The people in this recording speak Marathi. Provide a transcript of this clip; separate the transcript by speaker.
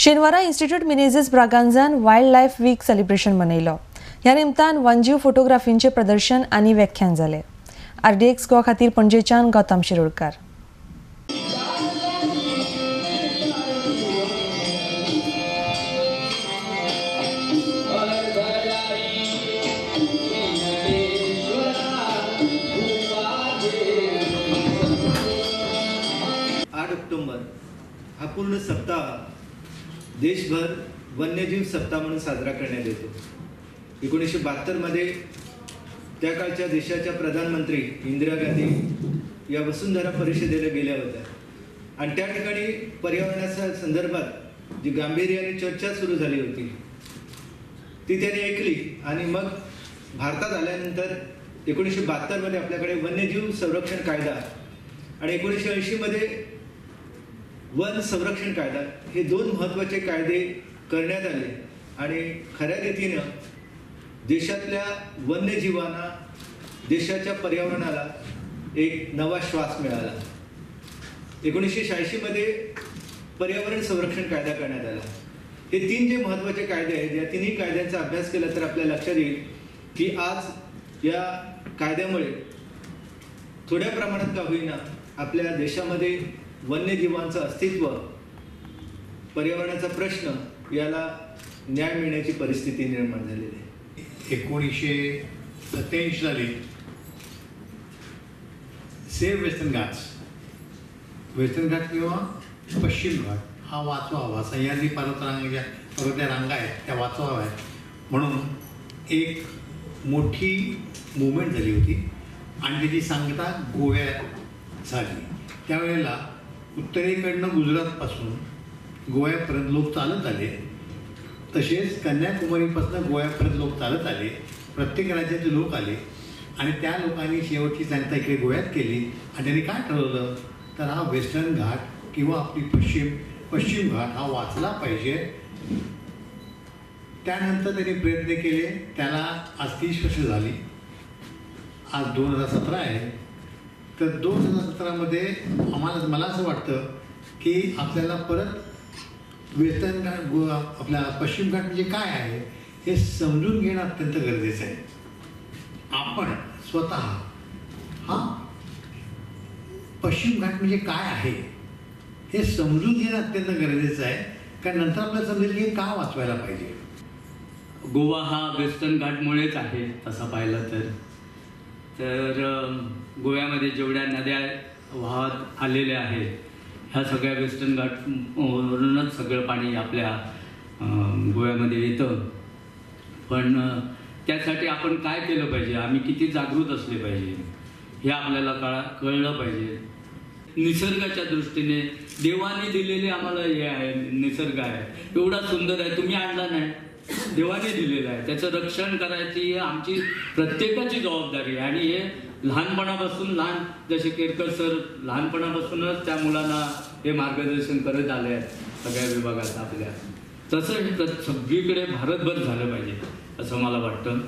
Speaker 1: शेनवारा इन्स्टिट्यूट मिनेझिस ब्रागांजान वायल्ड लायफ वीक सेलिब्रेशन मनयलो। ह्या निमतान वन्यजीव फोटोग्राफींचे प्रदर्शन आनी व्याख्यान जाले। RDX गोवा खातीर पणजेच्यान गौतम शिरोडकार।
Speaker 2: ऑक्टोबर हा पूर्ण सप्ताह देशभर वन्यजीव सप्ताह म्हणून साजरा करण्यात येतो। 1972 मध्ये त्या काळच्या देशाच्या प्रधानमंत्री इंदिरा गांधी या वसुंधरा परिषदेला गेल्या होत्या आणि त्या ठिकाणी पर्यावरणाच्या संदर्भात जी गांभीर्याने चर्चा सुरू झाली होती ती त्यांनी ऐकली आणि मग भारतात आल्यानंतर 1972 मध्ये आपल्याकडे वन्यजीव संरक्षण कायदा आणि 1980 मध्ये वन संरक्षण कायदा हे दोन महत्त्वाचे कायदे करण्यात आले आणि खऱ्या रीतीनं देशातल्या वन्यजीवांना देशाच्या पर्यावरणाला एक नवा श्वास मिळाला। 1986 मध्ये पर्यावरण संरक्षण कायदा करण्यात आला। हे तीन जे महत्त्वाचे कायदे आहेत या तिन्ही कायद्यांचा अभ्यास केला तर आपल्या लक्षात येईल की आज या कायद्यामुळे थोड्या प्रमाणात का होईना आपल्या देशामध्ये वन्यजीवांचं अस्तित्व, पर्यावरणाचा प्रश्न याला न्याय मिळण्याची परिस्थिती निर्माण झालेली आहे।
Speaker 3: 1987 साली सेव्ह वेस्टर्न घाट किंवा पश्चिम घाट हा वाचवावा, सह्याद्री पर्वताच्या रांगा आहेत त्या वाचवाव्या आहेत म्हणून एक मोठी मुवमेंट झाली होती आणि त्याची सांगता गोव्यात झाली। त्यावेळेला उत्तरेकडनं गुजरातपासून गोव्यापर्यंत लोक चालत आले, तसेच कन्याकुमारीपासून गोव्यापर्यंत लोक चालत आले, प्रत्येक राज्याचे लोक आले आणि त्या लोकांनी शेवटची सांगता इकडे गोव्यात केली आणि त्यांनी काय ठरवलं तर हा वेस्टर्न घाट किंवा आपली पश्चिम घाट हा वाचला पाहिजे। त्यानंतर त्यांनी प्रयत्न केले, त्याला आज 30 वर्ष झाली, आज 2017 आहे। तर 2017 मध्ये मला असं वाटतं की आपल्याला परत वेस्टर्न घाट आपला पश्चिम घाट म्हणजे काय आहे हे समजून घेणं अत्यंत गरजेचं आहे। आपण स्वतः हा पश्चिम घाट म्हणजे काय आहे हे समजून घेणं अत्यंत गरजेचं आहे, कारण नंतर आपल्याला समजेल की का वाचवायला पाहिजे।
Speaker 4: गोवा हा वेस्टर्न घाटमुळेच आहे तसं पाहिलं तर गोव्यामध्ये जेवढ्या नद्या वाहत आलेल्या आहेत ह्या सगळ्या वेस्टर्न घाटवरूनच सगळं पाणी आपल्या गोव्यामध्ये येतं। पण त्यासाठी आपण काय केलं पाहिजे, आम्ही किती जागृत असले पाहिजे हे आपल्याला कळलं पाहिजे। निसर्गाच्या दृष्टीने देवाने दिलेले आम्हाला हे आहे, निसर्ग आहे एवढा सुंदर आहे, तुम्ही आणला नाही, देवाने दिलेलं आहे, त्याचं रक्षण करायची आमची प्रत्येकाची जबाबदारी आहे। आणि हे लहानपणापासून जसे केरकर सर लहानपणापासूनच त्या मुलांना हे मार्गदर्शन करत आले आहेत सगळ्या विभागात आपल्या, तसं हे सगळीकडे भारतभर झालं पाहिजे असं मला वाटतं।